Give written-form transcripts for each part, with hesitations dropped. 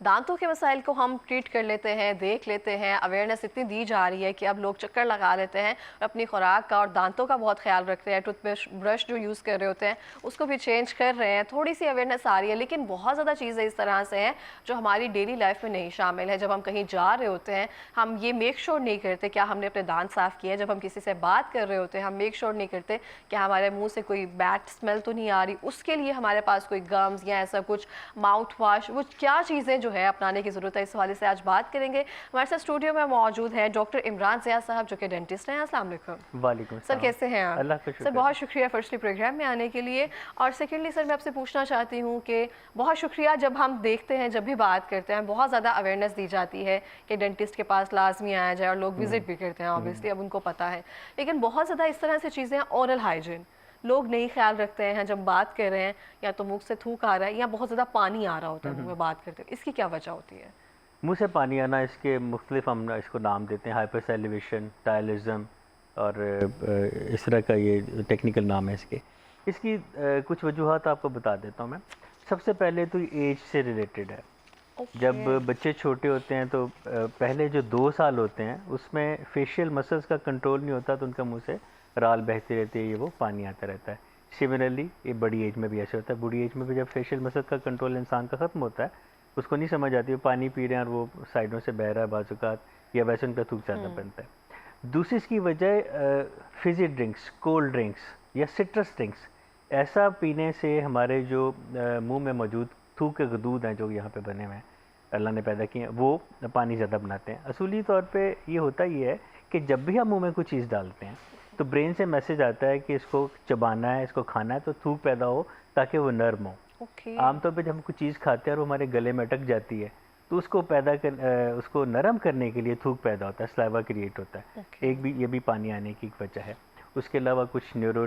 दांतों के मसाइल को हम ट्रीट कर लेते हैं, देख लेते हैं, अवेयरनेस इतनी दी जा रही है कि अब लोग चक्कर लगा लेते हैं और अपनी खुराक का और दांतों का बहुत ख्याल रखते हैं। टूथब्रश ब्रश जो यूज़ कर रहे होते हैं उसको भी चेंज कर रहे हैं, थोड़ी सी अवेयरनेस आ रही है, लेकिन बहुत ज़्यादा चीज़ें इस तरह से हैं जो हमारी डेली लाइफ में नहीं शामिल है। जब हम कहीं जा रहे होते हैं हम ये मेक श्योर नहीं करते क्या हमने अपने दांत साफ़ किए हैं। जब हम किसी से बात कर रहे होते हैं हम मेक श्योर नहीं करते क्या हमारे मुंह से कोई बैड स्मेल तो नहीं आ रही। उसके लिए हमारे पास कोई गम्स या ऐसा कुछ माउथ वाश, वो क्या चीज़ें जो है अपनाने की ज़रूरत है, इस हवाले से आज बात करेंगे। हमारे साथ स्टूडियो में मौजूद हैं डॉक्टर इमरान ज़िया साहब जो कि डेंटिस्ट हैं। अस्सलाम वालेकुम। वालेकुम सर, कैसे हैं आप? अल्लाह का सर, शुक्र। बहुत शुक्रिया फर्स्टली प्रोग्राम में आने के लिए। और सेकेंडली सर, मैं आपसे पूछना चाहती हूँ कि बहुत शुक्रिया, जब हम देखते हैं, जब भी बात करते हैं, बहुत ज़्यादा अवेयरनेस दी जाती है कि डेंटिस्ट के पास लाजमी आया जाए और लोग विजिट भी करते हैं, ऑब्वियसली अब उनको पता है। लेकिन बहुत ज़्यादा इस तरह से चीज़ें हैं, ओरल हाइजीन लोग नहीं ख्याल रखते हैं। जब बात कर रहे हैं या तो मुंह से थूक आ रहा है या बहुत ज़्यादा पानी आ रहा होता है मुंह में बात करते हुए, इसकी क्या वजह होती है? मुंह से पानी आना, इसके मुख्तलिफ हम इसको नाम देते हैं, हाइपरसेलिवेशन, टायलिज्म और इस तरह का ये टेक्निकल नाम है इसके। इसकी कुछ वजूहात आपको बता देता हूँ मैं। सबसे पहले तो एज से रिलेटेड है। जब बच्चे छोटे होते हैं तो पहले जो 2 साल होते हैं उसमें फेशियल मसल्स का कंट्रोल नहीं होता, तो उनका मुंह से राल बहती रहती है, ये वो पानी आता रहता है। सिमिलरली ये बड़ी एज में भी ऐसे होता है। बूढ़ी एज में भी जब फेशियल मसल का कंट्रोल इंसान का ख़त्म होता है, उसको नहीं समझ आती, वो पानी पी रहे हैं और वो साइडों से बह रहा है बाजुकात, या वैसे उनका थूक ज़्यादा बनता है। दूसरी इसकी वजह फिज़ी ड्रिंक्स, कोल्ड ड्रिंक्स या सिट्रस ड्रिंक्स, ऐसा पीने से हमारे जो मुंह में मौजूद थूक के गदूद हैं जो यहाँ पे बने हुए हैं, अल्लाह ने पैदा किए हैं, वो पानी ज़्यादा बनाते हैं। असूली तौर पे ये होता ही है कि जब भी हम मुंह में कोई चीज़ डालते हैं तो ब्रेन से मैसेज आता है कि इसको चबाना है, इसको खाना है, तो थूक पैदा हो ताकि वो नर्म हो। आमतौर पे जब हम कोई चीज़ खाते हैं और वो हमारे गले में अटक जाती है तो उसको नरम करने के लिए थूक पैदा होता है, सलाइवा क्रिएट होता है। एक भी ये भी पानी आने की एक वजह है। उसके अलावा कुछ न्यूरो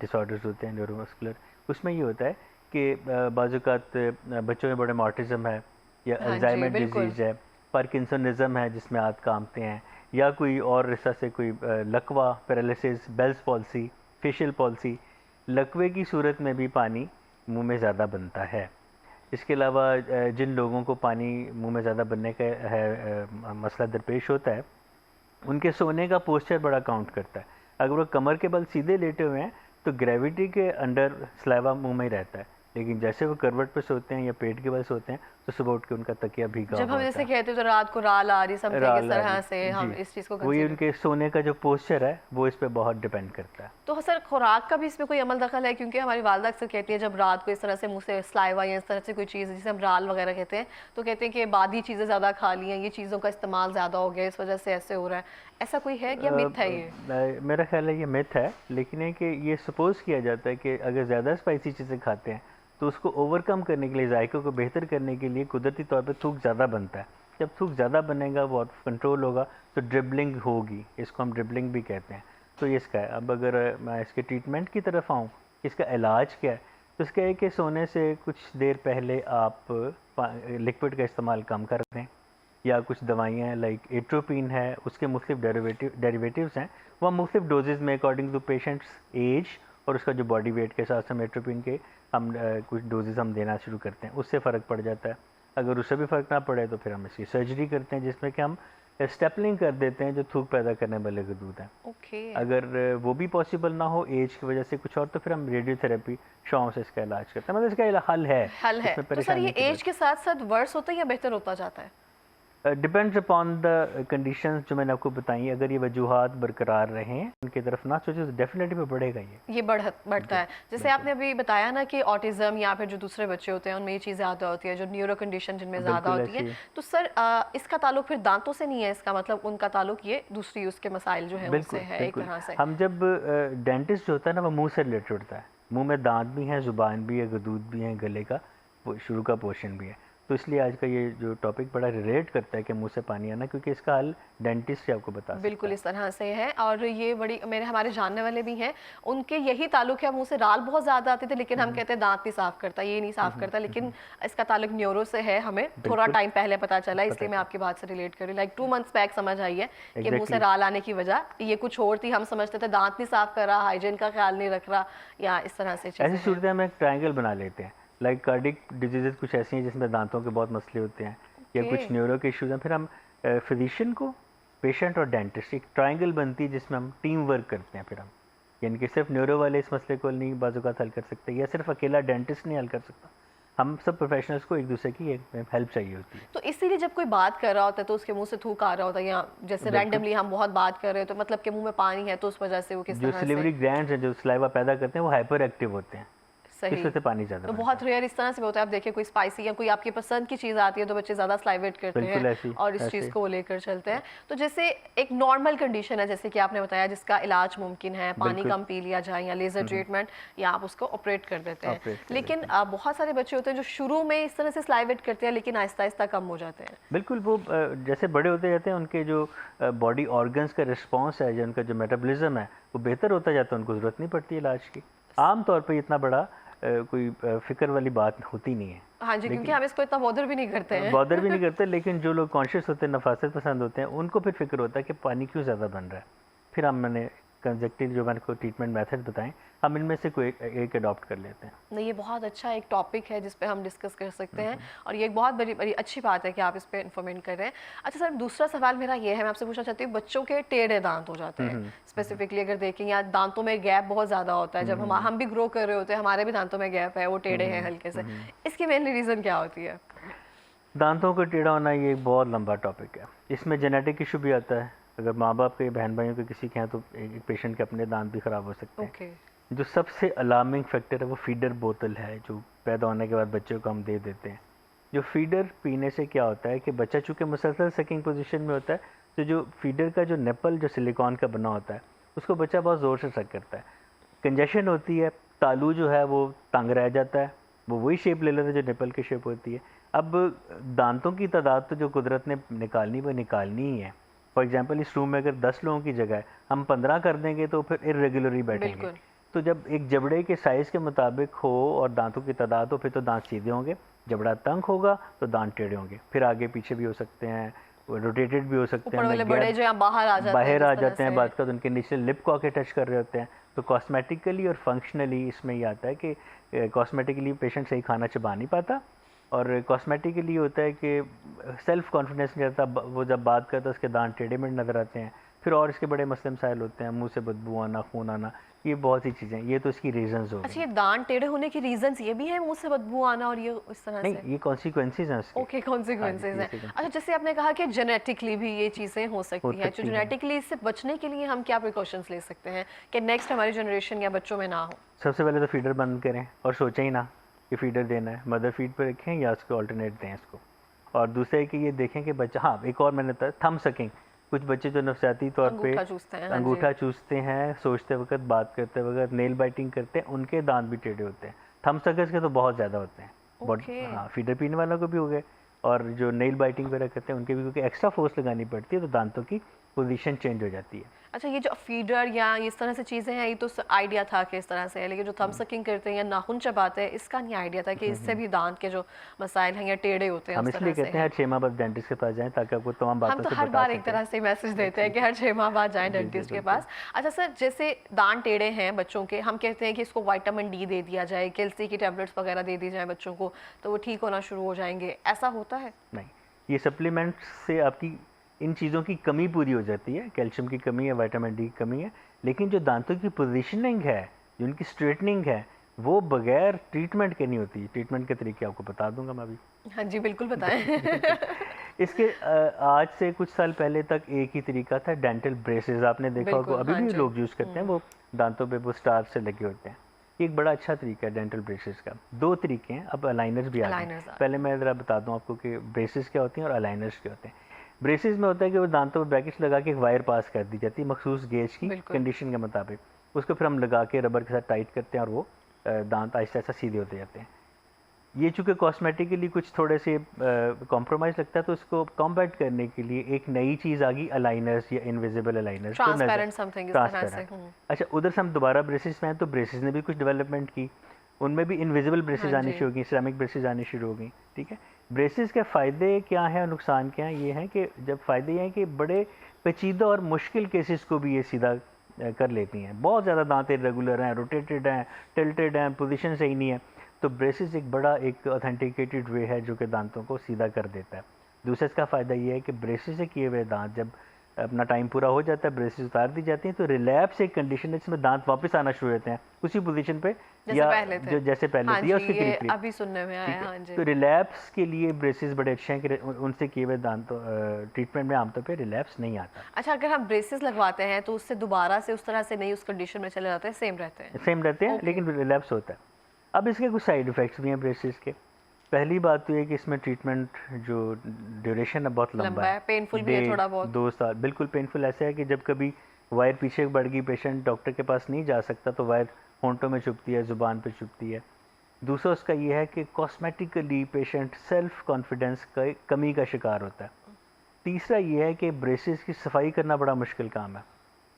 डिसऑर्डर्स होते हैं, न्यूरोमस्कुलर, उसमें ये होता है कि बाज़-औक़ात बच्चों में बड़े ऑटिज़म है या अल्जाइमर डिजीज़ है, पार्किंसनिज़म है जिसमें हाथ कांपते हैं, या कोई और रिसा से कोई लकवा, paralysis, Bell's palsy, facial palsy, लकवे की सूरत में भी पानी मुंह में ज़्यादा बनता है। इसके अलावा जिन लोगों को पानी मुंह में ज़्यादा बनने का मसला दरपेश होता है, उनके सोने का पोस्चर बड़ा काउंट करता है। अगर वो कमर के बल सीधे लेटे हुए हैं तो ग्रेविटी के अंडर सलाइवा मुंह में ही रहता है, लेकिन जैसे वो करवट पे सोते हैं या पेट के बल सोते हैं तो सुबह उठ के उनका तकिया भीगा जब हम जैसे कहते हैं तो रात को राल आ रही, समथिंग इस तरह से हम इस चीज़ को वही उनके सोने का जो पोस्चर है वो इस पे बहुत डिपेंड करता है। तो सर, खुराक का भी इसमें कोई अमल दखल है? क्योंकि हमारी वालदा अक्सर कहती है जब रात को इस तरह से मुंह से सलाइवा या इस तरह से कोई चीज़ जिसे हम राल वगैरह कहते हैं, तो कहते हैं कि बादी चीज़ें ज़्यादा खा ली हैं, ये चीज़ों का इस्तेमाल ज़्यादा हो गया, इस वजह से ऐसे हो रहा है। ऐसा कोई है क्या, मिथ है ये? मेरा ख्याल है ये मिथ है, लेकिन है कि ये सपोज किया जाता है कि अगर ज़्यादा स्पाइसी चीज़ें खाते हैं तो उसको ओवरकम करने के लिए, जायके को बेहतर करने के लिए कुदरती तौर पे थूक ज़्यादा बनता है। जब थूक ज़्यादा बनेगा वो कंट्रोल होगा तो ड्रिबलिंग होगी, इसको हम ड्रिबलिंग भी कहते हैं। तो ये इसका है। अब अगर मैं इसके ट्रीटमेंट की तरफ आऊँ, इसका इलाज क्या है, तो इसका है कि सोने से कुछ देर पहले आप लिक्विड का इस्तेमाल कम कर दें, या कुछ दवाइयाँ लाइक एट्रोपिन है, उसके मुख्तलिफ डेरिवेटिव्स हैं, वह मुख्तलिफ डोजेज़ में अकॉर्डिंग टू पेशेंट्स एज और उसका जो बॉडी वेट के साथ हम एट्रोपिन के हम कुछ डोजेज़ हम देना शुरू करते हैं, उससे फ़र्क पड़ जाता है। अगर उससे भी फ़र्क ना पड़े तो फिर हम इसकी सर्जरी करते हैं जिसमें कि हम स्टेपलिंग कर देते हैं जो थूक पैदा करने वाले गदूद हैं। अगर वो भी पॉसिबल ना हो एज की वजह से कुछ और, तो फिर हम रेडियोथेरेपी शॉम से इसका इलाज करते हैं। मतलब इसका हल है। तो सर, ये एज के साथ साथ वर्स होता है या बेहतर होता जाता है? डिपेंड्स अपॉन द कंडीशंस जो मैंने आपको बताई। अगर ये वजूहात बरकरार रहें, उनकी तरफ ना सोचो, तो डेफिनेटली बढ़ेगा ये बढ़ता है। जैसे आपने अभी बताया ना कि ऑटिज़म या फिर जो दूसरे बच्चे होते हैं उनमें ये चीज़ ज़्यादा होती है, जो न्यूरो कंडीशन जिनमें ज़्यादा होती है। तो सर, इसका ताल्लुक फिर दांतों से नहीं है, इसका मतलब उनका ताल्लुक ये दूसरी उसके मसाइल जो है उनसे है एक तरह से। हम जब डेंटिस्ट जो होता है ना, वो मुँह से रिलेटेड होता है। मुँह में दाँत भी हैं, ज़ुबान भी है, गदूद भी हैं, गले का शुरू का पोर्शन भी है। तो इसलिए आज का ये जो टॉपिक बड़ा रिलेट करता है कि मुंह से पानी आना, क्योंकि इसका हल डेंटिस्ट से आपको बता सकता है। बिल्कुल इस तरह से है। और ये बड़ी हमारे जानने वाले भी हैं, उनके यही ताल्लुक है, मुंह से राल बहुत ज़्यादा आते थे, लेकिन हम कहते हैं दांत नहीं साफ़ करता, ये नहीं साफ़ करता, लेकिन इसका ताल्लुक न्यूरो से है। हमें थोड़ा टाइम पहले पता चला, इसलिए मैं आपकी बात से रिलेट कर रही हूँ। लाइक 2 मंथ्स बैक समझ आई है कि मुँह से राल आने की वजह ये कुछ और थी। हम समझते थे दांत नहीं साफ़ कर रहा, हाइजीन का ख्याल नहीं रख रहा, या इस तरह से ऐसी सूरत में एक ट्रायंगल बना लेते हैं। लाइक कार्डिक डिजीज़ कुछ ऐसी हैं जिसमें दांतों के बहुत मसले होते हैं या ओके। कुछ न्यूरो के इश्यूज हैं, फिर हम फिजिशियन को, पेशेंट और डेंटिस्ट एक ट्रायंगल बनती है जिसमें हम टीम वर्क करते हैं। फिर हम यानी कि सिर्फ न्यूरो वाले इस मसले को नहीं बाज़-औक़ात हल कर सकते या सिर्फ अकेला डेंटिस्ट नहीं हल कर सकता। हम सब प्रोफेशनल्स को एक दूसरे की एक हेल्प चाहिए होती है। तो इसीलिए जब कोई बात कर रहा होता है तो उसके मुंह से थूक आ रहा होता है, या जैसे बिल्कुल। रैंडमली हम बहुत बात कर रहे हो तो मतलब के मुंह में पानी है तो उस वजह से वो किस जो तरह सिलिवरी से। ग्लैंड्स हैं जो सलाइवा पैदा करते हैं वो हाइपर एक्टिव होते हैं, इस सही। वजह से पानी ज़्यादा तो बनता बहुत है। रेयर इस तरह से भी होता है, आप देखिए कोई स्पाइसी या कोई आपकी पसंद की चीज़ आती है तो बच्चे ज़्यादा स्लाइवेट करते हैं बिल्कुल ऐसी और इस चीज़ ऐसे को वो लेकर चलते हैं। तो जैसे एक नॉर्मल कंडीशन है जैसे कि आपने बताया जिसका इलाज मुमकिन है, पानी बिल्कुल कम पी लिया जाए या लेज़र ट्रीटमेंट, या आप उसको ऑपरेट कर देते हैं। ऑपरेट कर लेकिन देते हैं। बहुत सारे बच्चे होते हैं जो शुरू में इस तरह से स्लाइवेट करते हैं लेकिन आहिस्ता आहिस्ता कम हो जाते हैं। बिल्कुल वो जैसे बड़े होते जाते हैं उनके जो बॉडी ऑर्गन्स का रिस्पांस है, जो उनका जो मेटाबॉलिज्म है वो बेहतर होता जाता है, उनको ज़रूरत नहीं पड़ती इलाज की। आम तौर पे इतना बड़ा कोई फ़िक्र वाली बात होती नहीं है। हाँ जी, क्योंकि लेकिन हम इसको इतना बॉदर भी नहीं करते हैं। बॉदर भी नहीं करते, लेकिन जो लोग कॉन्शियस होते हैं, नफासत पसंद होते हैं, उनको फिर फ़िक्र होता है कि पानी क्यों ज़्यादा बन रहा है। फिर मैंने कंजक्टिव जो मैंने को ट्रीटमेंट मेथड बताएं, हम इनमें से कोई एक अडॉप्ट कर लेते हैं। नहीं, ये बहुत अच्छा एक टॉपिक है जिस पे हम डिस्कस कर सकते हैं और ये एक बहुत बड़ी बड़ी अच्छी बात है कि आप इस पे इन्फॉर्मेट कर रहे हैं। अच्छा सर, दूसरा सवाल मेरा ये है, मैं आपसे पूछना चाहती हूँ, बच्चों के टेढ़े दांत हो जाते हैं स्पेसिफिकली अगर देखें, या दांतों में गैप बहुत ज़्यादा होता है, जब हम भी ग्रो कर रहे होते हैं हमारे भी दांतों में गैप है, वो टेढ़े हैं हल्के से, इसकी मेनली रीज़न क्या होती है? दांतों का टेढ़ा होना ये एक बहुत लंबा टॉपिक है। इसमें जेनेटिक इशू भी आता है। अगर माँ बाप के, बहन भाइयों के किसी के हैं तो एक पेशेंट के अपने दांत भी ख़राब हो सकते हैं। ओके। जो सबसे अलार्मिंग फैक्टर है वो फीडर बोतल है, जो पैदा होने के बाद बच्चों को हम दे देते हैं। जो फीडर पीने से क्या होता है कि बच्चा चूँकि मुसलसल सकिंग पोजीशन में होता है, तो जो फीडर का जो निप्पल जो सिलिकॉन का बना होता है उसको बच्चा बहुत ज़ोर से सक करता है। कंजेशन होती है, तालू जो है वो तंग रह जाता है, वो वही शेप ले लेता है जो निप्पल की शेप होती है। अब दांतों की तादाद तो जो कुदरत ने निकालनी वो निकालनी ही है। फॉर एग्जांपल इस रूम में अगर 10 लोगों की जगह हम 15 कर देंगे तो फिर इरेगुलरली बैठेंगे। बिल्कुल। तो जब एक जबड़े के साइज़ के मुताबिक हो और दांतों की तादाद हो, फिर तो दांत सीधे होंगे। जबड़ा तंग होगा तो दांत टेढ़े होंगे, फिर आगे पीछे भी हो सकते हैं, रोटेटेड भी हो सकते ऊपर हैं, वाले बड़े जो हैं बाहर आ जाते हैं बाहर जिस आ तरह जाते हैं, से। बात का तो उनके नीचे लिप को आके टच कर रहे होते हैं। तो कॉस्मेटिकली और फंक्शनली इसमें ये आता है कि कॉस्मेटिकली पेशेंट सही खाना चबा नहीं पाता, और कॉस्मेटिकली होता है कि सेल्फ कॉन्फिडेंस नहीं रहता, वो जब बात करता है उसके दांत टेढ़े मेढ़े नज़र आते हैं। फिर और इसके बड़े मसले मसाइल होते हैं, मुंह से बदबू आना, खून आना, ये बहुत सी चीज़ें, ये तो इसकी रीजंस हो अच्छा, गई। ये दांत टेढ़े होने की रीजंस ये भी है, मुंह से बदबू आना और ये इस तरह से? नहीं, ये कॉन्सिक्वेंसेज हैं उसके। ओके, हाँ जी, कॉन्सिक्वेंसेज ये हैं। sequences अच्छा, जैसे आपने कहा कि जेनेटिकली भी ये चीज़ें हो हो सकती हैं, तो सकती हैं। जेनेटिकली इससे बचने के लिए हम क्या प्रिकॉशंस ले सकते हैं कि नेक्स्ट हमारी जनरेशन या बच्चों में ना हो? सबसे पहले तो फीडर बंद करें और सोचें ही ना कि फीडर देना है, मदर फीड पर रखें या उसको ऑल्टरनेट दें इसको। और दूसरा है कि ये देखें कि बच्चा, हाँ एक और मैंने बताया, थंब सकिंग। कुछ बच्चे जो नफसियाती तौर पे अंगूठा चूसते हैं, हाँ जी। अंगूठा चूसते हैं, सोचते वक्त, बात करते वक्त, नेल बाइटिंग करते हैं, उनके दांत भी टेढ़े होते हैं। थंब सकर्स के तो बहुत ज़्यादा होते हैं। ओके। हाँ, फीडर पीने वालों को भी हो गए, और जो नेल बाइटिंग वगैरह करते हैं उनके भी, क्योंकि एक्स्ट्रा फोर्स लगानी पड़ती है तो दांतों की पोजीशन चेंज हो जाती है। अच्छा, ये जो फीडर या इस तरह से चीज़ें हैं, ये तो आइडिया था कि इस तरह से है, लेकिन जो थंब सकिंग करते हैं या नाखून चबाते हैं, इसका नहीं आइडिया था कि इससे भी दांत के जो मसाइल हैं या टेढ़े होते हैं हम उस इसलिए तरह से कहते हैं हैं। हर 6 माह बाद डेंटिस्ट के पास जाएं ताकि आपको तमाम हम बातों तो से हर बता बार एक सकें। तरह से मैसेज देते हैं कि हर 6 माह बाद जाएं डेंटिस्ट के पास। अच्छा सर, जैसे दांत टेढ़े हैं बच्चों के, हम कहते हैं कि इसको विटामिन डी दे दिया जाए, कैल्शियम की टैबलेट्स वगैरह दे दी जाए बच्चों को, तो वो ठीक होना शुरू हो जाएंगे, ऐसा होता है? नहीं, ये सप्लीमेंट्स से आपकी इन चीज़ों की कमी पूरी हो जाती है, कैल्शियम की कमी है, विटामिन डी की कमी है, लेकिन जो दांतों की पोजीशनिंग है, जो उनकी स्ट्रेटनिंग है, वो बगैर ट्रीटमेंट के नहीं होती। ट्रीटमेंट के तरीके आपको बता दूंगा मैं अभी। हाँ जी, बिल्कुल बताएं। इसके आज से कुछ साल पहले तक एक ही तरीका था, डेंटल ब्रेसेस। आपने देखा होगा, बिल्कुल, अभी हाँ भी जी। लोग यूज़ करते हैं, वो दांतों पे वो स्टार से लगे होते हैं। ये एक बड़ा अच्छा तरीका है डेंटल ब्रेसेस का। 2 तरीके हैं, अब अलाइनर्स भी आ गए हैं। Aligners आ गए। पहले मैं ज़रा बता दूं आपको कि ब्रेसेस क्या होती हैं और अलाइनर्स क्या होते हैं। ब्रेसेस में होता है कि वो दांतों पर ब्रैकेट्स लगा के एक वायर पास कर दी जाती है मखसूस गेज की बिल्कुल। कंडीशन के मुताबिक। उसको फिर हम लगा के रबर के साथ टाइट करते हैं और वो दांत आहिस्ता आहिस्ता सीधे होते जाते हैं। ये चूँकि कॉस्मेटिकली कुछ थोड़े से कॉम्प्रोमाइज़ लगता है, तो उसको कॉम्बैट करने के लिए एक नई चीज़ आ गई, अलाइनर्स या इनविजिबल अलाइनर्स। ट्रांसपेरेंट समथिंग इस तरह से। अच्छा, उधर से हम दोबारा ब्रेसेस में हैं, तो ब्रेसेस ने भी कुछ डेवलपमेंट की, उनमें भी इनविजिबल ब्रेसेस हाँ आनी जी। शुरू हो गई, सिरेमिक ब्रेसेस आनी शुरू हो गई। ठीक है, ब्रेसेस के फ़ायदे क्या हैं और नुकसान क्या हैं? ये हैं कि जब फ़ायदे ये हैं कि बड़े पेचीदा और मुश्किल केसेस को भी ये सीधा कर लेती हैं। बहुत ज़्यादा दांत इरेगुलर हैं, रोटेटेड हैं, टिल्टेड हैं, पोजीशन सही नहीं है, तो ब्रेसेस एक बड़ा एक ऑथेंटिकेटेड वे है जो कि दांतों को सीधा कर देता है। दूसरा इसका फ़ायदा ये है कि ब्रेसेस से किए हुए दांत जब अपना टाइम पूरा हो जाता है, ब्रेसेस उतार दी जाती हैं, तो रिलैप्स एक कंडीशन है जिसमें दांत वापस आना शुरू होते हैं उसी पोजीशन पे, जैसे या पहले थे। जो जैसे पहले हाँ थी या जी, उसके ये करीब करीब। अभी सुनने में ठीक आया। है, हाँ जी। तो रिलैप्स के लिए ब्रेसेस बड़े अच्छे हैं कि उनसे किए हुए दांतों ट्रीटमेंट में आमतौर पे रिलैप्स नहीं आता। अच्छा, अगर हम ब्रेसेस लगवाते हैं तो उससे दोबारा से उस तरह से नहीं उस कंडीशन में चले जाते हैं, सेम रहते हैं? सेम रहते हैं ओके। लेकिन रिलैप्स होता है। अब इसके कुछ साइड इफ़ेक्ट्स भी हैं ब्रेसेस के। पहली बात तो ये कि इसमें ट्रीटमेंट जो ड्यूरेशन है बहुत लंबा लंबा है। है, पेनफुल भी है डेढ़ थोड़ा बहुत। 2 साल बिल्कुल पेनफुल ऐसा है कि जब कभी वायर पीछे बढ़ गई, पेशेंट डॉक्टर के पास नहीं जा सकता, तो वायर होंठों में चुभती है, ज़ुबान पे चुभती है। दूसरा उसका ये है कि कॉस्मेटिकली पेशेंट सेल्फ कॉन्फिडेंस का कमी का शिकार होता है। तीसरा ये है कि ब्रेसेस की सफाई करना बड़ा मुश्किल काम है।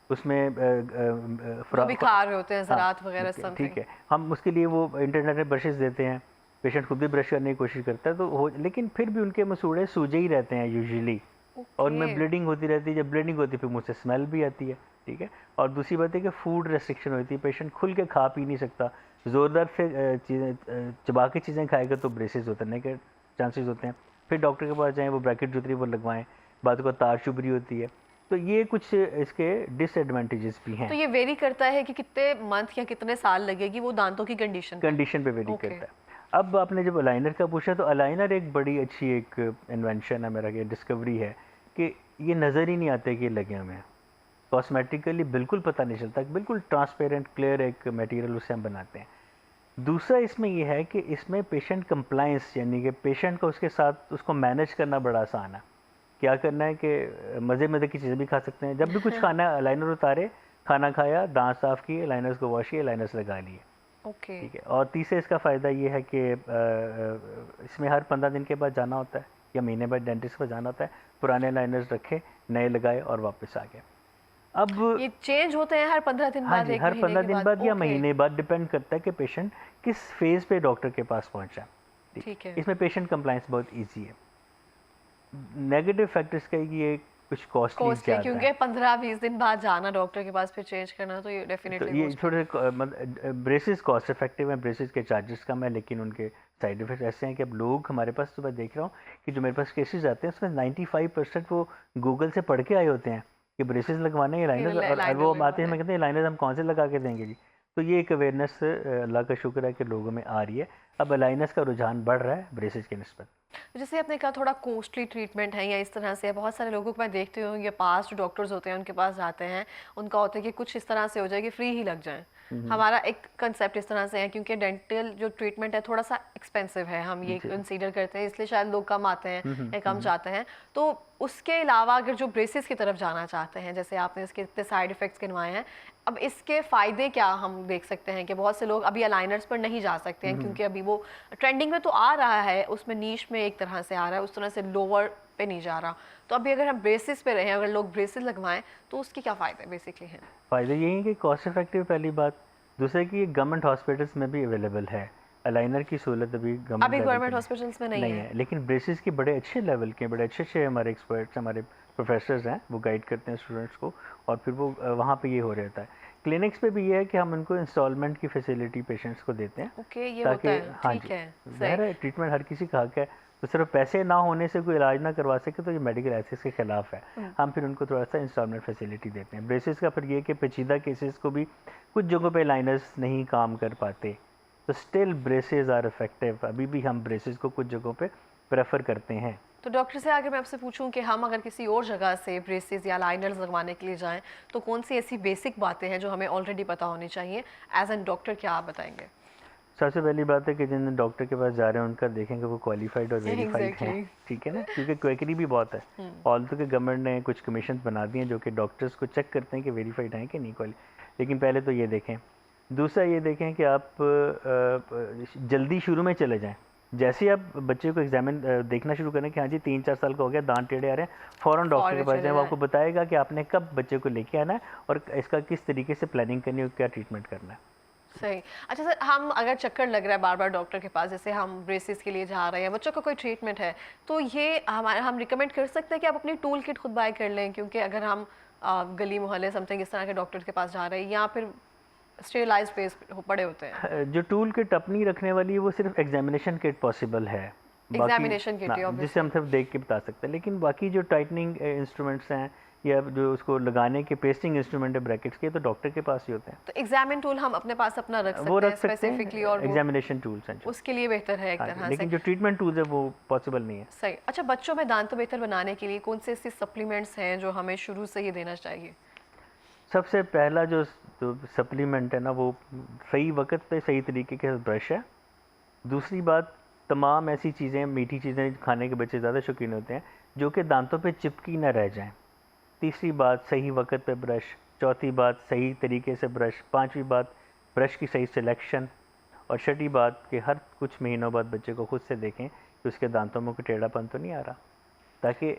उसमें जो भी खा रहे होते हैं, हाँ, ज़रात वगैरह ठीक समथिंग। है, हम उसके लिए वो इंटरनेट में ब्रशेस देते हैं, पेशेंट खुद भी ब्रश करने की कोशिश करता है, तो हो लेकिन फिर भी उनके मसूड़े सूजे ही रहते हैं यूजुअली, और ओके। उनमें ब्लीडिंग होती रहती है। जब ब्लीडिंग होती है फिर मुँह से स्मेल भी आती है, ठीक है। और दूसरी बात है कि फूड रेस्ट्रिक्शन होती है, पेशेंट खुल के खा पी नहीं सकता, ज़ोरदार से चीज़ें चबा के चीज़ें खाएगा तो ब्रेसेस उतरने के चांसेस होते हैं। फिर डॉक्टर के पास जाएँ, वो ब्रैकेट जो होती है वो लगवाएँ, बात को तार चुभ रही होती है। तो ये कुछ इसके डिसएडवांटेजेस भी हैं। तो ये वेरी करता है कि कितने मंथ या कितने साल लगेगी वो दांतों की कंडीशन पे? कंडीशन पे वेरी ओके। करता है। अब आपने जब अलाइनर का पूछा, तो अलाइनर एक बड़ी अच्छी एक इन्वेंशन है, मेरा ये डिस्कवरी है कि ये नज़र ही नहीं आते कि ये लगे हुए हैं। कॉस्मेटिकली बिल्कुल पता नहीं चलता, बिल्कुल ट्रांसपेरेंट क्लियर एक मटेरियल उससे हम बनाते हैं। दूसरा इसमें ये है कि इसमें पेशेंट कंप्लायंस, यानी कि पेशेंट को उसके साथ उसको मैनेज करना बड़ा आसान है। क्या करना है कि मज़े-मज़े की चीज़ें भी खा सकते हैं। जब भी कुछ खाना है, अलाइनर उतारे, खाना खाया, दांत साफ़ किए, अलाइनर्स को वॉश किए, अलाइनर्स लगा लिए। ओके। ठीक है। और तीसरा इसका फ़ायदा ये है कि इसमें हर 15 दिन के बाद जाना होता है या महीने बाद डेंटिस्ट के पास जाना होता है। पुराने लाइनर्स रखे, नए लगाए और वापस आ गए। अब ये चेंज होते हैं हर 15 दिन हाँ बाद, जी, एक हर महीने 15 के दिन बाद? बाद या ओके। महीने बाद, डिपेंड करता है कि पेशेंट किस फेज़ पे डॉक्टर के पास पहुंचा है। ठीक। ठीक है। इसमें पेशेंट कंप्लायंस बहुत ईजी है। नेगेटिव फैक्टर्स का ये कुछ कॉस्टली कॉस्टली, ज़्यादा क्योंकि है। 15-20 दिन बाद जाना डॉक्टर के पास, फिर चेंज करना, तो ये तो डेफिनेटली ये कॉस्टली। थोड़े ब्रेसेस कॉस्ट इफेक्टिव हैं, ब्रेसेस के चार्जेस कम है, लेकिन उनके साइड इफेक्ट्स ऐसे हैं कि अब लोग हमारे पास, तो मैं देख रहा हूँ कि जो मेरे पास केसेस आते हैं उसमें 95% वो गूगल से पढ़ के आए होते हैं कि ब्रेसेस लगवाने हैं, लाइनर, और लाइनर वो आते हैं लगवाना हमें है। कहते हैं लाइनर हम कौन से लगा के देंगे जी। तो ये एक अवेयरनेस अल्लाह का शुक्र है कि लोगों में आ रही है। अब लाइनर्स का रुझान बढ़ रहा है ब्रेसेस के निस्बत। तो जैसे आपने कहा थोड़ा कॉस्टली ट्रीटमेंट है या इस तरह से, बहुत सारे लोगों को मैं देखती हूँ, ये पास जो डॉक्टर्स होते हैं उनके पास जाते हैं, उनका होता है कि कुछ इस तरह से हो जाए कि फ्री ही लग जाए। हमारा एक कंसेप्ट इस तरह से है, क्योंकि डेंटल जो ट्रीटमेंट है थोड़ा सा एक्सपेंसिव है, हम ये जी। कंसीडर करते हैं, इसलिए शायद लोग कम आते हैं या कम जाते हैं। तो उसके अलावा अगर जो ब्रेसेस की तरफ जाना चाहते हैं, जैसे आपने इसके इतने साइड इफेक्ट्स गिनवाए हैं, अब इसके फ़ायदे क्या हम देख सकते हैं कि बहुत से लोग अभी अलाइनर्स पर नहीं जा सकते हैं क्योंकि अभी वो ट्रेंडिंग में तो आ रहा है, उसमें नीश में एक तरह से आ रहा है, उस तरह से लोअर पे नहीं जा रहा। तो अभी अगर हम ब्रेसेस पे रहें, अगर लोग ब्रेसेस लगवाएं, तो उसके क्या फ़ायदे बेसिकली हैं? फ़ायदे यही हैं कि कॉस्ट इफेक्टिव पहली बात, दूसरा कि गवर्नमेंट हॉस्पिटल्स में भी अवेलेबल है। अलाइनर की सहूलत अभी गवर्नमेंट अभी लेवल पे गवर्नमेंट हॉस्पिटल्स में नहीं नहीं है। है, लेकिन ब्रेसेस के बड़े अच्छे लेवल के, बड़े अच्छे अच्छे हमारे एक्सपर्ट्स, हमारे प्रोफेसर्स हैं, वो गाइड करते हैं स्टूडेंट्स को, और फिर वो वहाँ पे ये हो रहता है। क्लिनिक्स पे भी ये है कि हम उनको इंस्टॉलमेंट की फैसिलिटी पेशेंट्स को देते हैं, ओके, ये ताकि होता है, हाँ ठीक जी, है, सही। ज़ाहिर है ट्रीटमेंट हर किसी का हक है, तो सिर्फ पैसे ना होने से कोई इलाज ना करवा सके तो ये मेडिकल एथिक्स के खिलाफ है। हम फिर उनको थोड़ा सा इंस्टॉलमेंट फैसिलिटी देते हैं। ब्रेसेस का फिर ये कि पेचीदा केसेस को भी कुछ जगहों पे लाइनर्स नहीं काम कर पाते, तो स्टिल ब्रेसेस आर इफेक्टिव। अभी भी हम ब्रेसेस को कुछ जगहों पे प्रेफर करते हैं। तो डॉक्टर से अगर मैं आपसे पूछूं कि हम अगर किसी और जगह से ब्रेसेस या लाइनर्स लगवाने के लिए जाएं, तो कौन सी ऐसी बेसिक बातें हैं जो हमें ऑलरेडी पता होनी चाहिए? एज एन डॉक्टर क्या आप बताएंगे? सबसे पहली बात है कि जिन डॉक्टर के पास जा रहे हैं उनका देखें कि वो क्वालिफाइड और वेरीफाइड हैं, एग्जैक्टली। ठीक है ना, क्योंकि क्वेकरी भी बहुत है। ऑल्दो के गवर्नमेंट ने कुछ कमीशन बना दिए हैं जो कि डॉक्टर्स को चेक करते हैं कि वेरीफाइड हैं कि नहीं क्वाली, लेकिन पहले तो ये देखें। दूसरा ये देखें कि आप जल्दी शुरू में चले जाएं। जैसे ही आप बच्चे को एग्जामिन देखना शुरू करें कि हाँ जी 3-4 साल का हो गया, दांत टेढ़े आ रहे हैं, फ़ौरन डॉक्टर के फौरन पास चले जाएं। वो जाएं। आपको बताएगा कि आपने कब बच्चे को लेके आना है और इसका किस तरीके से प्लानिंग करनी है, क्या ट्रीटमेंट करना है। सही। अच्छा सर, हम अगर चक्कर लग रहा है बार बार डॉक्टर के पास, जैसे हम ब्रेसेस के लिए जा रहे हैं, बच्चों का कोई ट्रीटमेंट है, तो ये हम रिकमेंड कर सकते हैं कि आप अपनी टूल किट खुद बाय कर लें? क्योंकि अगर हम गली मोहल्ले समथिंग इस तरह के डॉक्टर के पास जा रहे हैं, या फिर स्टेरिलाइज पेज पड़े होते हैं। जो टूल किट अपनी रखने वाली है वो सिर्फ एग्जामिनेशन किट पॉसिबल है, एग्जामिनेशन किट जिसे हम सिर्फ देख के बता सकते हैं, लेकिन बाकी जो टाइटनिंग इंस्ट्रूमेंट्स हैं या जो उसको लगाने के पेस्टिंग इंस्ट्रूमेंट है ब्रैकेट्स के, तो डॉक्टर के पास ही होते हैं। तो एग्जामिन टूल हम अपने पास अपना रख सकते वो हैं रख सकते स्पेसिफिकली, हैं, और एग्जामिनेशन टूल्स हैं उसके लिए बेहतर है एक तरह से। लेकिन जो ट्रीटमेंट टूल्स है वो पॉसिबल नहीं है। सही। अच्छा, बच्चों में दांत बेहतर बनाने के लिए कौन से ऐसे सप्लीमेंट्स हैं जो हमें शुरू से ही देना चाहिए? सबसे पहला जो सप्लीमेंट है ना, वो सही वक्त पे सही तरीके के ब्रश है। दूसरी बात, तमाम ऐसी चीज़ें, मीठी चीज़ें खाने के बच्चे ज़्यादा शौकीन होते हैं जो कि दांतों पे चिपकी ना रह जाएं। तीसरी बात, सही वक्त पे ब्रश। चौथी बात, सही तरीके से ब्रश। पांचवी बात, ब्रश की सही सिलेक्शन। और छठी बात कि हर कुछ महीनों बाद बच्चे को खुद से देखें कि उसके दांतों में कोई टेढ़ापन तो नहीं आ रहा, ताकि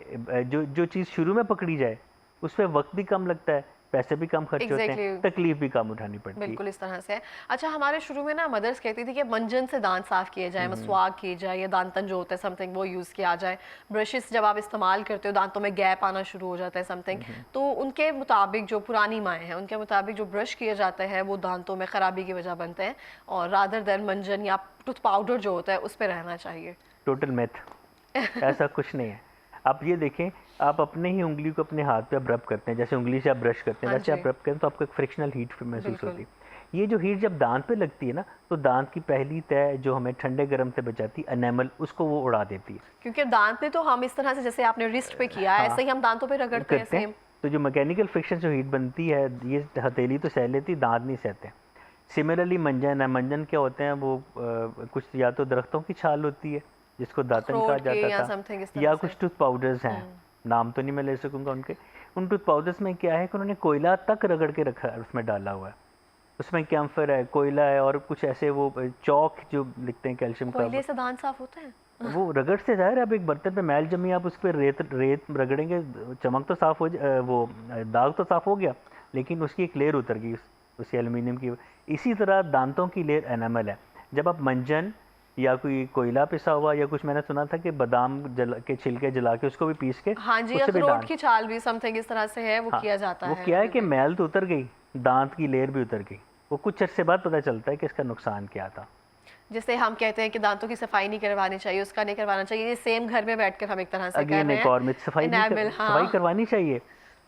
जो चीज़ शुरू में पकड़ी जाए उस पर वक्त भी कम लगता है, पैसे भी कम खर्च होते हैं, तकलीफ भी कम उठानी पड़ती है। बिल्कुल इस तरह से है। अच्छा, हमारे शुरू में ना मदर्स कहती थी कि मंजन से दांत साफ किए जाए, मसवाक किए जाए, या दांतन जो होता है समथिंग वो यूज़ किया जाए। ब्रशेस जब आप इस्तेमाल करते हो दांतों में गैप आना शुरू हो जाता है समथिंग, तो उनके मुताबिक जो पुरानी माएँ हैं उनके मुताबिक जो ब्रश किए जाते हैं वो दांतों में ख़राबी की वजह बनते हैं, और रादर देन मंजन या टूथ पाउडर जो होता है उस पर रहना चाहिए। टोटल मिथ, ऐसा कुछ नहीं है। आप ये देखें, आप अपने ही उंगली को अपने हाथ पे आप रब करते हैं, जैसे उंगली से आप ब्रश करते हैं वैसे आप रब करें तो आपको एक फ्रिक्शनल हीट महसूस होती है। ये जो हीट जब दांत पे लगती है ना, तो दांत की पहली तय जो हमें ठंडे गर्म से बचाती है, एनेमल, उसको वो उड़ा देती है। क्योंकि दांत पे तो हम इस तरह से, जैसे आपने रिस्ट पे किया है, ऐसे ही हम दांतों पे रगड़ते हैं सेम। तो जो मैकेनिकल फ्रिक्शन जो हीट बनती है, ये हथेली तो सह लेती, दांत नहीं सहते। सिमिलरली मंजन है, मंजन क्या होते हैं वो कुछ या तो दरख्तों की छाल होती है जिसको दातन कहा जाता था, या कुछ टूथ पाउडर्स हैं, नाम तो नहीं मैं ले सकूंगा उनके। उन टूथ पाउडर्स में क्या है कि उन्होंने कोयला तक रगड़ के रखा है, उसमें डाला हुआ है, उसमें कैम्फर है, कोयला है, और कुछ ऐसे वो चौक जो लिखते हैं कैल्शियम का। कोयले से दांत साफ होता है? वो रगड़ से ज़ाहिर है, अब एक बर्तन पे मैल जमी, आप उस पर रेत रगड़ेंगे, चमक तो साफ हो वो दाग तो साफ हो गया, लेकिन उसकी एक लेयर उतर गई उसी एल्युमिनियम की। इसी तरह दांतों की लेयर एनामल है। जब आप मंजन या कोई कोयला पिसा हुआ, या कुछ मैंने सुना था कि बादाम के छिलके जला के उसको भी पीस के, हाँ जी, अखरोट की छाल भी समथिंग इस तरह से है, वो किया जाता है। वो क्या है कि मैल तो उतर गई, दांत की लेयर भी उतर गई। वो कुछ अर्से बाद पता चलता है कि इसका नुकसान क्या था। जैसे हम कहते हैं कि दांतों की सफाई नहीं करवानी चाहिए, उसका नहीं करवाना चाहिए, ये सेम घर में बैठकर हम एक तरह से कर रहे हैं। और सफाई करवानी चाहिए,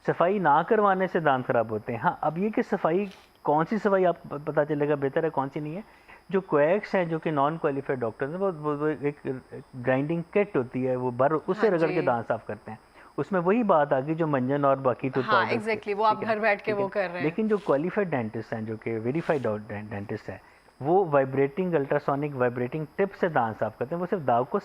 सफाई ना करवाने से दांत खराब होते हैं। हाँ, अब ये कि सफाई, कौन सी सफाई आप पता चलेगा बेहतर है, कौन सी नहीं है। जो क्वैक्स हैं, जो कि नॉन क्वालिफाइड डॉक्टर हैं, वो एक ग्राइंडिंग किट होती है, वो उससे रगड़ के दांत साफ करते हैं। उसमें वही बात आ गई जो मंजन और बाकी टूथ पाउडर। एग्जैक्टली, वो आप घर बैठ के वो कर रहे हैं। लेकिन जो क्वालिफाइड डेंटिस्ट हैं, जो कि वेरीफाइड डेंटिस्ट हैं, वो वाइब्रेटिंग, अल्ट्रासोनिक वाइब्रेटिंग टिप से दांत साफ करते हैं। वो सिर्फ दाग को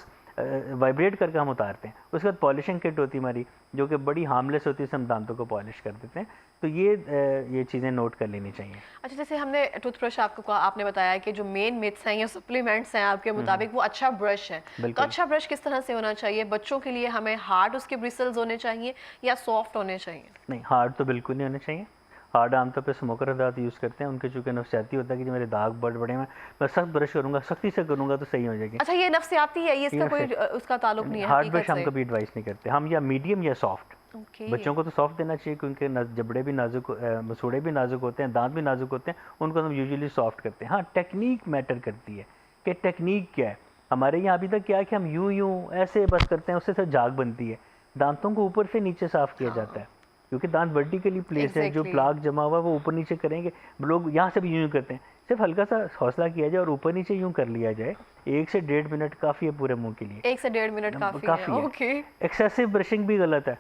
वाइब्रेट करके हम उतारते हैं। उसके बाद पॉलिशिंग किट होती है हमारी, जो कि बड़ी हार्मलेस होती है, हम दांतों को पॉलिश कर देते हैं। तो ये चीज़ें नोट कर लेनी चाहिए। अच्छा, जैसे हमने टूथब्रश आपने बताया कि जो मेन मिथ्स हैं या सप्लीमेंट्स हैं आपके मुताबिक, वो अच्छा ब्रश है। तो अच्छा ब्रश किस तरह से होना चाहिए? बच्चों के लिए हमें हार्ड उसके ब्रिसल्स होने चाहिए या सॉफ्ट होने चाहिए? नहीं, हार्ड तो बिल्कुल नहीं होने चाहिए। हार्ड आमतौर पे स्मोकर हजरात यूज़ करते हैं, उनके चूँकि नफ्सियाती होता है कि जो मेरे दाग बड़े हैं, मैं सख्त ब्रश करूँगा, सख्ती से करूँगा तो सही हो जाएगी। अच्छा, ये नफ्सियाती है, ये इसका कोई उसका ताल्लुक नहीं है? हार्ड ब्रश हम कभी एडवाइस नहीं करते, हम या मीडियम या सॉफ्ट। बच्चों को तो सॉफ्ट देना चाहिए क्योंकि जबड़े भी नाजुक, मसूड़े भी नाजुक होते हैं, दांत भी नाजुक होते हैं, उनको हम यूजुअली सॉफ्ट करते हैं। हाँ, टेक्निक मैटर करती है कि टेक्निक क्या है। हमारे यहाँ अभी तक क्या है कि हम यूं ऐसे बस करते हैं, उससे सिर्फ झाग बनती है। दांतों को ऊपर से नीचे साफ किया जाता है, क्योंकि दांत वर्टिकली प्लेस है, जो प्लाक जमा हुआ है वो ऊपर नीचे करेंगे। लोग यहाँ से भी यूं करते हैं, सिर्फ हल्का सा हौसला किया जाए और ऊपर नीचे यूं कर लिया जाए। 1 से 1.5 मिनट काफ़ी है पूरे मुंह के लिए। 1 से 1.5 मिनट काफ़ी है। ओके। एक्सेसिव ब्रशिंग भी गलत है।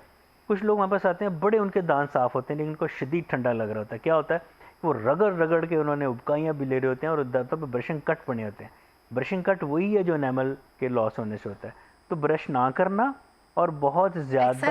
कुछ लोग हमारे पास आते हैं, बड़े उनके दांत साफ होते हैं, लेकिन उनको शदीद ठंडा लग रहा होता है। क्या होता है, वो रगड़ के उन्होंने उबकाइयाँ भी ले रहे होते हैं और दांतों पर ब्रशिंग कट बने होते हैं। ब्रशिंग कट वही है जो एनामल के लॉस होने से होता है। तो ब्रश ना करना और बहुत ज़्यादा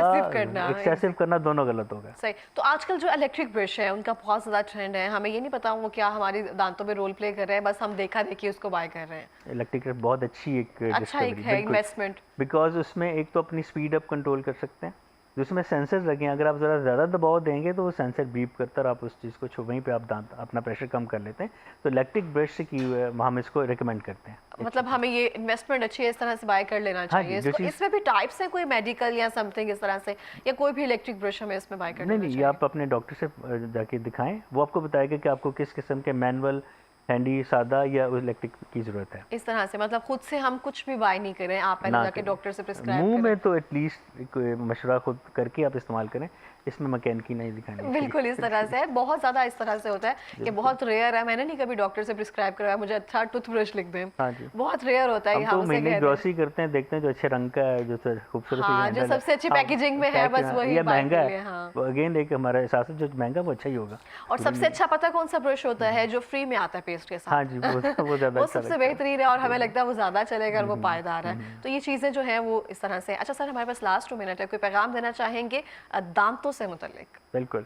एक्सेसिव करना दोनों गलत होगा। सही। तो आजकल जो इलेक्ट्रिक ब्रश है उनका बहुत ज़्यादा ट्रेंड है, हमें ये नहीं पता वो क्या हमारी दांतों में रोल प्ले कर रहे हैं, बस हम देखा देखी उसको बाय कर रहे हैं। इलेक्ट्रिक ब्रश बहुत अच्छी एक अच्छा एक है इन्वेस्टमेंट, बिकॉज उसमें एक तो अपनी स्पीड अप कंट्रोल कर सकते हैं, जिसमें सेंसर लगे हैं, अगर आप ज़रा ज़्यादा दबाव देंगे तो वो सेंसर बीप करता है और आप उस चीज़ को वहीं पे आप दांत अपना प्रेशर कम कर लेते हैं। तो इलेक्ट्रिक ब्रश से की हुई है, हम इसको रिकमेंड करते हैं। मतलब हमें ये इन्वेस्टमेंट अच्छी है, इस तरह से बाय कर लेना हाँ चाहिए जी, जो इसको। चीज़ इसमें भी टाइप्स हैं कोई मेडिकल या समथिंग इस तरह से, या कोई भी इलेक्ट्रिक ब्रश हमें इसमें बाय कर नहीं लेना नहीं, ये चाहिए? आप अपने डॉक्टर से जाके दिखाएं, वो आपको बताएगा कि आपको किस किस्म के मैनुअल, हैंडी, सादा या इलेक्ट्रिक की ज़रूरत है। इस तरह से मतलब खुद से हम कुछ भी बाय नहीं करें, आप पहले ना जाके करें, डॉक्टर से प्रिस्क्राइब मुंह करें। में तो एटलीस्ट मशवरा खुद करके आप इस्तेमाल करें, इसमें मैकेनिकी नहीं दिखानी चाहिए। बिल्कुल इस तरह से है, बहुत ज़्यादा इस तरह से होता है कि बहुत रेयर है, मैंने नहीं कभी डॉक्टर से प्रिस्क्राइब करवाया मुझे अच्छा टूथब्रश लिख दें, हाँ जी, बहुत रेयर होता है हम कि तो हम उसे महीने कह दें। ग्रॉसरी करते हैं, देखते हैं जो अच्छे रंग का है, जो खूबसूरत सी हाँ, जो हैंडल है, सबसे अच्छी हम पैकेजिंग में है पैक बस वही या बाय महंगा कर लिए। है, हाँ, वो अगेन एक हमारे हिसाब से जो महंगा वो अच्छा ही होगा। और सबसे अच्छा पता कौन सा ब्रश होता है? जो फ्री में आता है पेस्ट के साथ। हाँ जी, वो ज़्यादा वो अच्छा सबसे लगता है। बेहतरीन है और हमें लगता है वो ज़्यादा चलेगा और वो पायदार है। तो ये चीज़ें जो हैं वो इस तरह से। अच्छा सर, हमारे पास लास्ट 2 मिनट है, कोई पैगाम देना चाहेंगे दांतों से मुतल्लिक? बिल्कुल,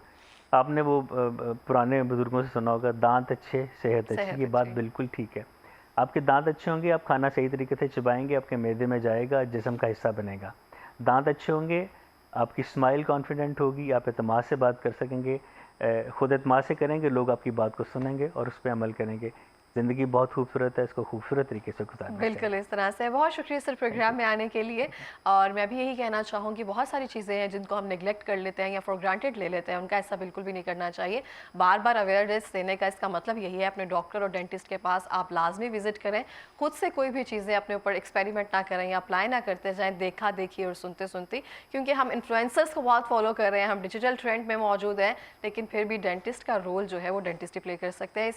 आपने वो पुराने बुजुर्गों से सुना होगा, दांत अच्छे सेहत अच्छी, सेहत ये बात अच्छी। बिल्कुल ठीक है। आपके दांत अच्छे होंगे, आप खाना सही तरीके से चबाएंगे, आपके मैदे में जाएगा, जिस्म का हिस्सा बनेगा। दांत अच्छे होंगे, आपकी स्माइल कॉन्फिडेंट होगी, आप एतमाद से बात कर सकेंगे, खुद एतमाद से करेंगे, लोग आपकी बात को सुनेंगे और उस पे अमल करेंगे। ज़िंदगी बहुत खूबसूरत है, इसको खूबसूरत तरीके से गुजारना चाहिए। बिल्कुल इस तरह से। बहुत शुक्रिया सर प्रोग्राम में आने के लिए। और मैं भी यही कहना चाहूँगी, बहुत सारी चीज़ें हैं जिनको हम नेग्लेक्ट कर लेते हैं या फॉर ग्रांटेड ले लेते हैं, उनका ऐसा बिल्कुल भी नहीं करना चाहिए। बार बार अवेयरनेस देने का इसका मतलब यही है, अपने डॉक्टर और डेंटिस्ट के पास आप लाजमी विजिट करें, खुद से कोई भी चीज़ें अपने ऊपर एक्सपेरिमेंट ना करें या अप्लाई ना करते जाएँ देखा देखी और सुनते सुनती, क्योंकि हम इन्फ्लुएंसर्स को बहुत फॉलो कर रहे हैं, हम डिजिटल ट्रेंड में मौजूद हैं, लेकिन फिर भी डेंटिस्ट का रोल जो है वो डेंटिस्ट ही प्ले कर सकते हैं।